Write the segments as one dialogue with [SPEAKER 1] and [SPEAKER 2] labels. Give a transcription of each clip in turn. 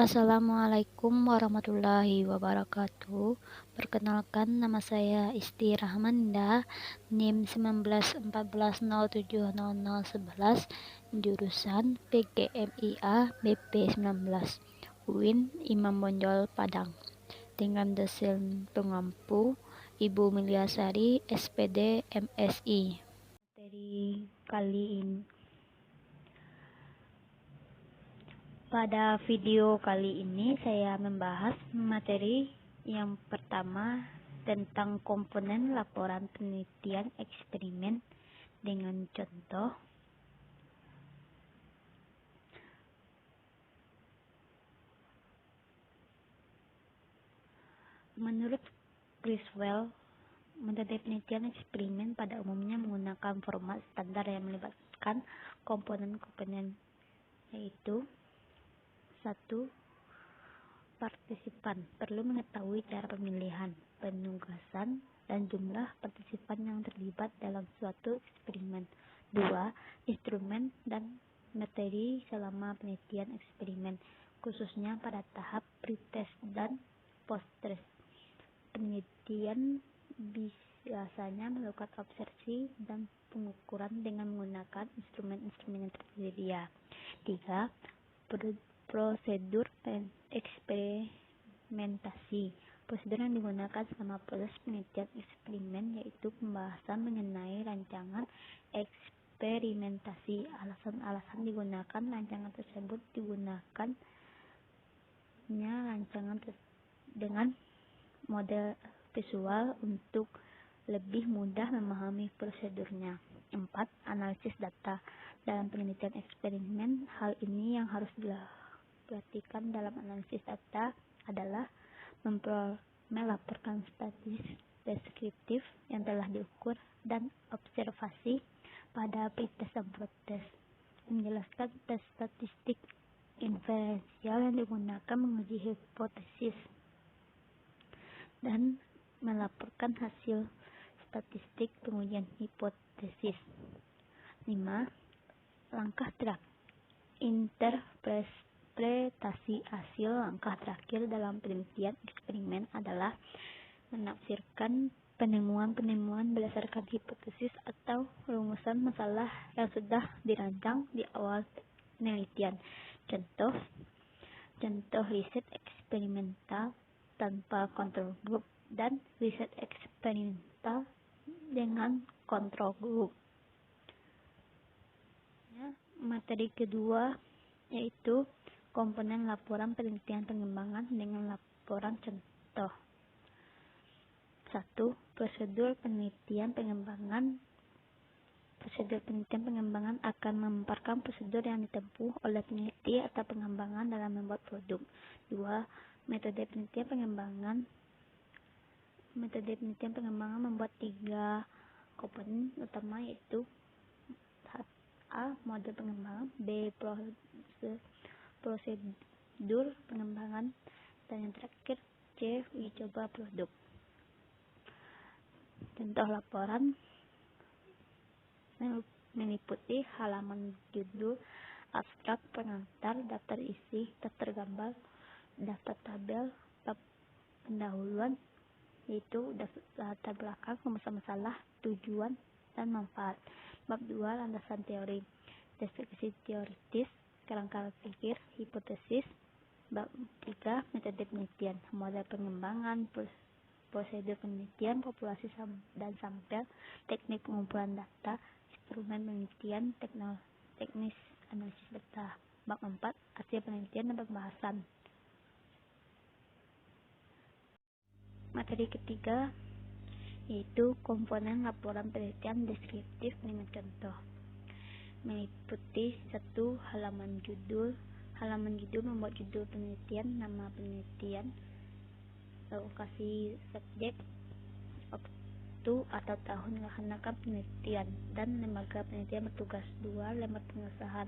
[SPEAKER 1] Assalamualaikum warahmatullahi wabarakatuh. Perkenalkan, nama saya Isti Rahmanda, NIM 1914070011, jurusan PGMIA BP 19, UIN Imam Bonjol Padang, dengan dosen pengampu Ibu Miliasari, SPD MSI. Pada video kali ini saya membahas materi yang pertama tentang komponen laporan penelitian eksperimen dengan contoh. Menurut Criswell, metode penelitian eksperimen pada umumnya menggunakan format standar yang melibatkan komponen-komponen, yaitu 1. Partisipan perlu mengetahui cara pemilihan, penugasan, dan jumlah partisipan yang terlibat dalam suatu eksperimen. 2. Instrumen dan materi selama penelitian eksperimen, khususnya pada tahap pre-test dan post-test. Penelitian biasanya melakukan observasi dan pengukuran dengan menggunakan instrumen-instrumen yang tersedia. 3. Prosedur eksperimentasi. Prosedur yang digunakan selama proses penelitian eksperimen yaitu pembahasan mengenai rancangan eksperimentasi. Alasan-alasan digunakan rancangan tersebut digunakannya rancangan dengan model visual untuk lebih mudah memahami prosedurnya. 4. Analisis data. Dalam penelitian eksperimen, hal ini yang harus diperhatikan dalam analisis data adalah melaporkan statistik deskriptif yang telah diukur dan observasi pada pretest dan post-test. Menjelaskan tes statistik inferensial yang digunakan menguji hipotesis dan melaporkan hasil statistik pengujian hipotesis. 5. Langkah terakhir. Interpretasi hasil. Langkah terakhir dalam penelitian eksperimen adalah menafsirkan penemuan-penemuan berdasarkan hipotesis atau rumusan masalah yang sudah dirancang di awal penelitian. Contoh riset eksperimental tanpa kontrol grup dan riset eksperimental dengan kontrol grup. Materi kedua yaitu komponen laporan penelitian pengembangan dengan laporan contoh. 1. Prosedur penelitian pengembangan. Prosedur penelitian pengembangan akan memaparkan prosedur yang ditempuh oleh peneliti atau pengembangan dalam membuat produk. 2. Metode penelitian pengembangan. Metode penelitian pengembangan membuat 3 komponen utama, yaitu A. Model pengembangan, B. Prosedur pengembangan, dan yang terakhir C. Uji coba produk. Contoh laporan meliputi halaman judul, abstrak, pengantar, daftar isi, daftar gambar, daftar tabel, bab pendahuluan, yaitu latar belakang, rumusan masalah, tujuan, dan manfaat. Bab 2. Landasan teori, deskripsi teoritis, kerangka pikir, hipotesis. Bab 3. Metode penelitian, model pengembangan, prosedur penelitian, populasi dan sampel, teknik pengumpulan data, instrumen penelitian, teknis analisis data. Bab 4. Hasil penelitian dan pembahasan. Materi ketiga yaitu komponen laporan penelitian deskriptif dengan contoh. Meliputi 1. Halaman judul. Halaman judul membuat judul penelitian, nama penelitian, lokasi subjek, waktu atau tahun melaksanakan penelitian, dan lembaga penelitian bertugas. 2. Lembar pengesahan.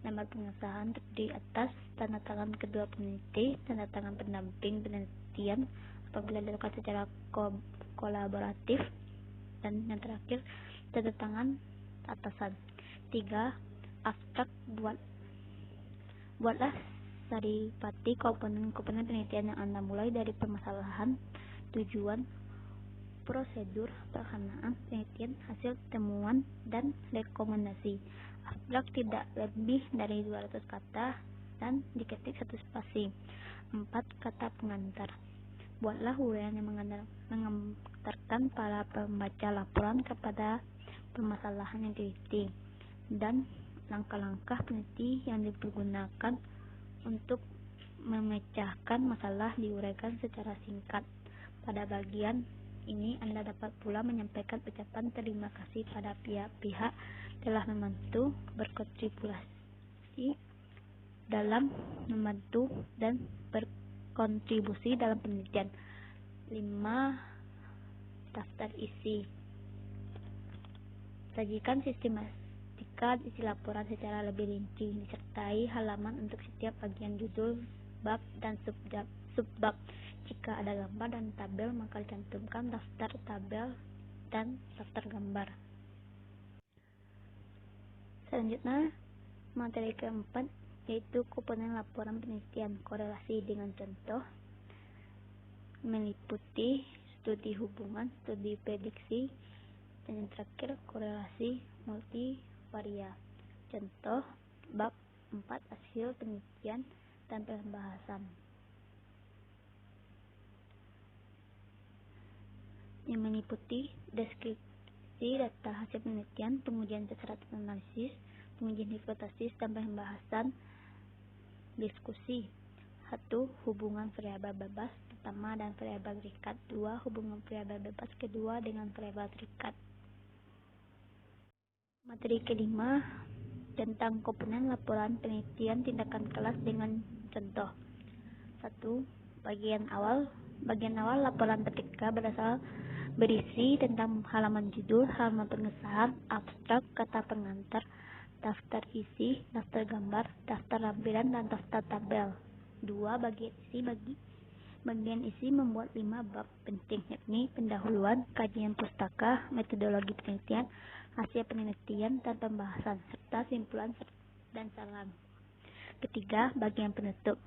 [SPEAKER 1] Lembar pengesahan terdiri atas tanda tangan kedua peneliti, tanda tangan pendamping penelitian apabila dilakukan secara kolaboratif, dan yang terakhir tanda tangan atasan. 3. Abstrak. Buatlah Saripati komponen-komponen penelitian yang Anda mulai dari permasalahan, tujuan, prosedur, pelaksanaan penelitian, hasil temuan, dan rekomendasi. Abstrak tidak lebih dari 200 kata dan diketik satu spasi. 4. Kata pengantar. Buatlah uraian yang mengantarkan para pembaca laporan kepada permasalahan yang teliti dan langkah-langkah peneliti yang dipergunakan untuk memecahkan masalah diuraikan secara singkat. Pada bagian ini Anda dapat pula menyampaikan ucapan terima kasih pada pihak-pihak telah membantu berkontribusi dalam berkontribusi dalam penelitian. 5. Daftar isi. Sajikan sistematika isi laporan secara lebih rinci, disertai halaman untuk setiap bagian judul, bab, dan subbab. Jika ada gambar dan tabel, maka dicantumkan daftar tabel dan daftar gambar. Selanjutnya, materi keempat yaitu komponen laporan penelitian, korelasi dengan contoh, meliputi studi hubungan, studi prediksi, dan yang terakhir korelasi multivariat. Contoh bab 4 hasil penelitian dan pembahasan. Yang meliputi deskripsi data hasil penelitian, pengujian syarat analisis, pengujian hipotesis, dan pembahasan diskusi. 1. Hubungan variabel bebas pertama dan variabel terikat. 2. Hubungan variabel bebas kedua dengan variabel terikat. Materi kelima tentang komponen laporan penelitian tindakan kelas dengan contoh. 1. Bagian awal laporan PTK berisi tentang halaman judul, halaman pengesahan, abstrak, kata pengantar, daftar isi, daftar gambar, daftar lampiran, dan daftar tabel. 2. Bagian isi membuat 5 bab penting, yakni pendahuluan, kajian pustaka, metodologi penelitian, hasil penelitian, dan pembahasan, serta simpulan dan saran. Ketiga, bagian penutup.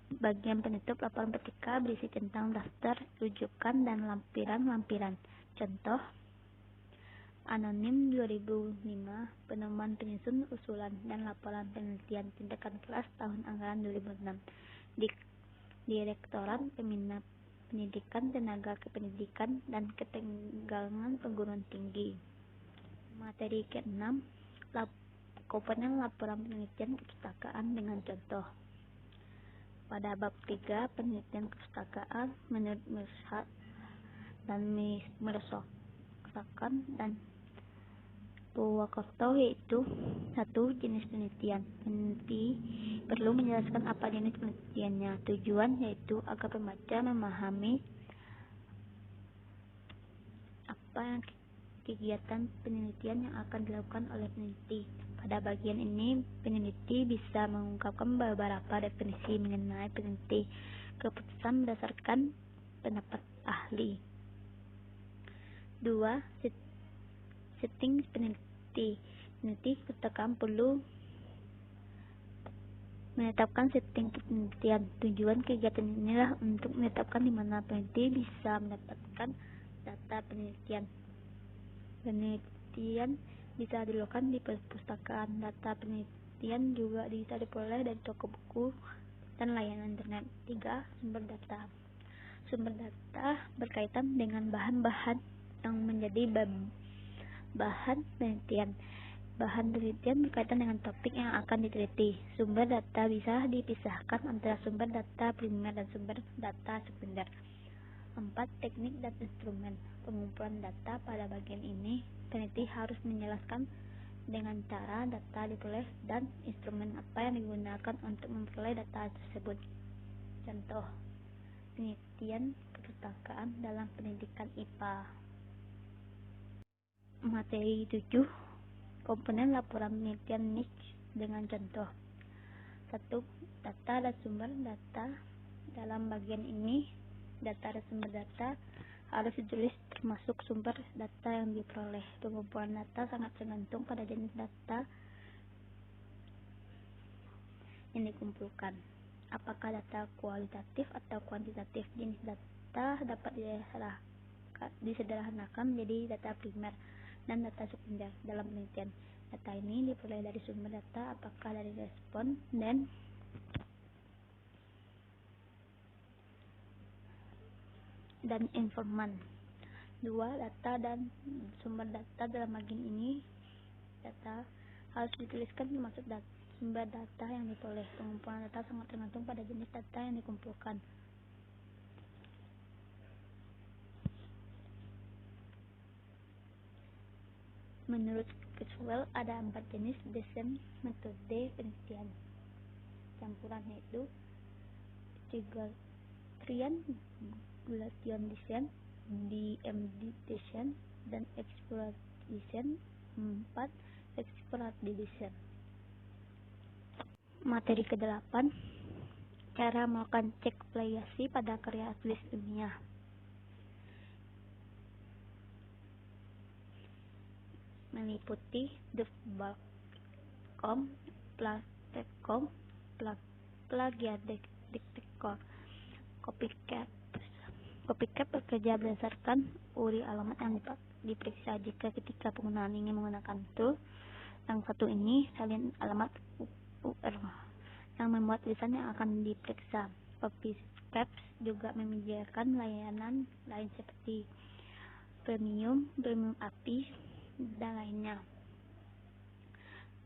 [SPEAKER 1] Bagian penutup laporan PTK berisi tentang daftar rujukan dan lampiran-lampiran. Contoh, Anonim 2005, penemuan penyusun usulan dan laporan penelitian tindakan kelas tahun anggaran 2006. Direktorat Pembina Pendidikan Tenaga Kependidikan dan Ketegangan Perguruan Tinggi. Materi ke-6, komponen laporan penelitian kepustakaan dengan contoh. Pada bab 3, penelitian kepustakaan menurut Mirsad dan Mirsad dan Purwokerto, yaitu 1. Jenis penelitian. Peneliti perlu menjelaskan apa jenis penelitiannya. Tujuan yaitu agar pembaca memahami apa yang kegiatan penelitian yang akan dilakukan oleh peneliti. Pada bagian ini, peneliti bisa mengungkapkan beberapa definisi mengenai peneliti. Keputusan berdasarkan pendapat ahli. 2. Setting peneliti. Peneliti kepustakaan perlu menetapkan setting penelitian. Tujuan kegiatan inilah untuk menetapkan di mana peneliti bisa mendapatkan data penelitian. Penelitian bisa dilakukan di perpustakaan. Data penelitian juga bisa diperoleh dari toko buku dan layanan internet. 3. Sumber data. Sumber data berkaitan dengan bahan-bahan yang menjadi bahan penelitian. Bahan penelitian berkaitan dengan topik yang akan diteliti. Sumber data bisa dipisahkan antara sumber data primer dan sumber data sekunder. 4. Teknik dan instrumen pengumpulan data. Pada bagian ini, peneliti harus menjelaskan dengan cara data diperoleh dan instrumen apa yang digunakan untuk memperoleh data tersebut. Contoh, penelitian kepustakaan dalam pendidikan IPA. Materi 7, komponen laporan penelitian niche dengan contoh. 1. Data dan sumber data. Dalam bagian ini, data dan sumber data harus ditulis termasuk sumber data yang diperoleh. Pengumpulan data sangat tergantung pada jenis data yang dikumpulkan. apakah data kualitatif atau kuantitatif. Jenis data dapat disederhanakan menjadi data primer dan data sekunder dalam penelitian. Data ini diperoleh dari sumber data, apakah dari responden dan informan. 2. Data dan sumber data. Dalam bagian ini, data harus dituliskan termasuk sumber data yang diperoleh. Pengumpulan data sangat tergantung pada jenis data yang dikumpulkan. Menurut Kurzweil, ada 4 jenis desain metode penelitian campuran, yaitu Triangulation design, DMD design, dan exploratory design. 4. Exploratory design. Materi ke-8, cara melakukan cek playasi pada karya tulis ilmiah. Meliputi DuFBALCom, Platecom, Plagiadetektor, Copycat bekerja berdasarkan URI alamat yang diperiksa. Jika ketika penggunaan ingin menggunakan tool yang satu ini, salin alamat URL yang membuat tulisan yang akan diperiksa. Copycat juga menyediakan layanan lain seperti Premium API dan lainnya.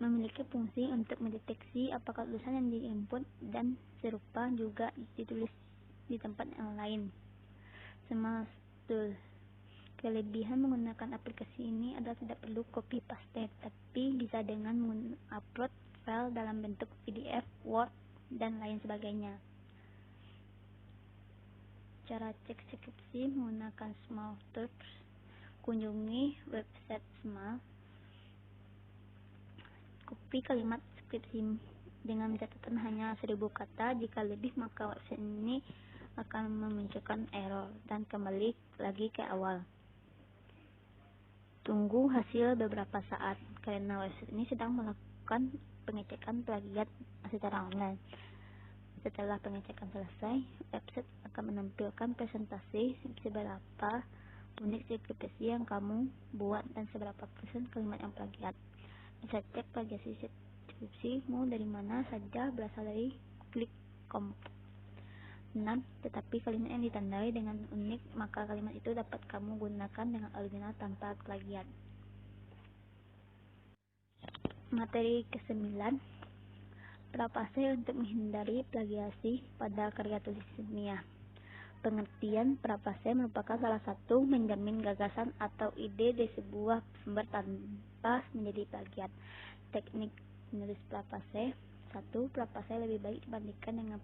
[SPEAKER 1] Memiliki fungsi untuk mendeteksi apakah tulisan yang diinput dan serupa juga ditulis di tempat yang lain. Smart Tool. Kelebihan menggunakan aplikasi ini adalah tidak perlu copy paste, tapi bisa dengan mengupload file dalam bentuk PDF, Word, dan lain sebagainya. Cara cek skripsi menggunakan Smart Tools. Kunjungi website Smart. Copy kalimat skripsi dengan catatan hanya 1000 kata. Jika lebih, maka website ini akan memunculkan error dan kembali lagi ke awal. Tunggu hasil beberapa saat karena website ini sedang melakukan pengecekan plagiat secara online. Setelah pengecekan selesai, website akan menampilkan presentasi seberapa unik skripsi yang kamu buat dan seberapa persen kalimat yang plagiat. Bisa cek plagiasi skripsimu dari mana saja, berasal dari Clickcom. 6. Tetapi kalimat yang ditandai dengan unik, maka kalimat itu dapat kamu gunakan dengan original tanpa plagiat. Materi ke-9, prafase untuk menghindari plagiasi pada karya tulis ilmiah. Pengertian prafase merupakan salah satu menjamin gagasan atau ide di sebuah sumber tanpa menjadi plagiat. Teknik menulis prafase. 1. Prafase lebih baik dibandingkan dengan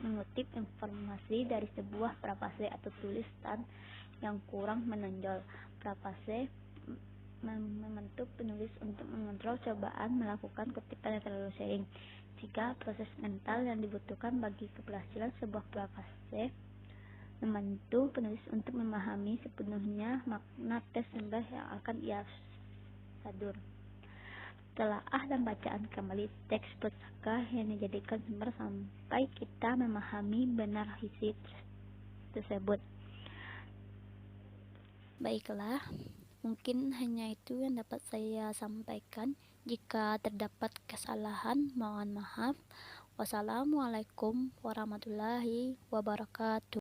[SPEAKER 1] mengutip informasi dari sebuah prafase atau tulisan yang kurang menonjol. Prafase membentuk penulis untuk mengontrol cobaan melakukan kutipan yang terlalu sering. Jika proses mental yang dibutuhkan bagi keberhasilan sebuah prafase membantu penulis untuk memahami sepenuhnya makna teks sumber yang akan ia sadur. Telaah dan bacaan kembali teks pustaka yang dijadikan sumber sampai kita memahami benar isi tersebut. Baiklah, mungkin hanya itu yang dapat saya sampaikan. Jika terdapat kesalahan, mohon maaf. Wassalamualaikum warahmatullahi wabarakatuh.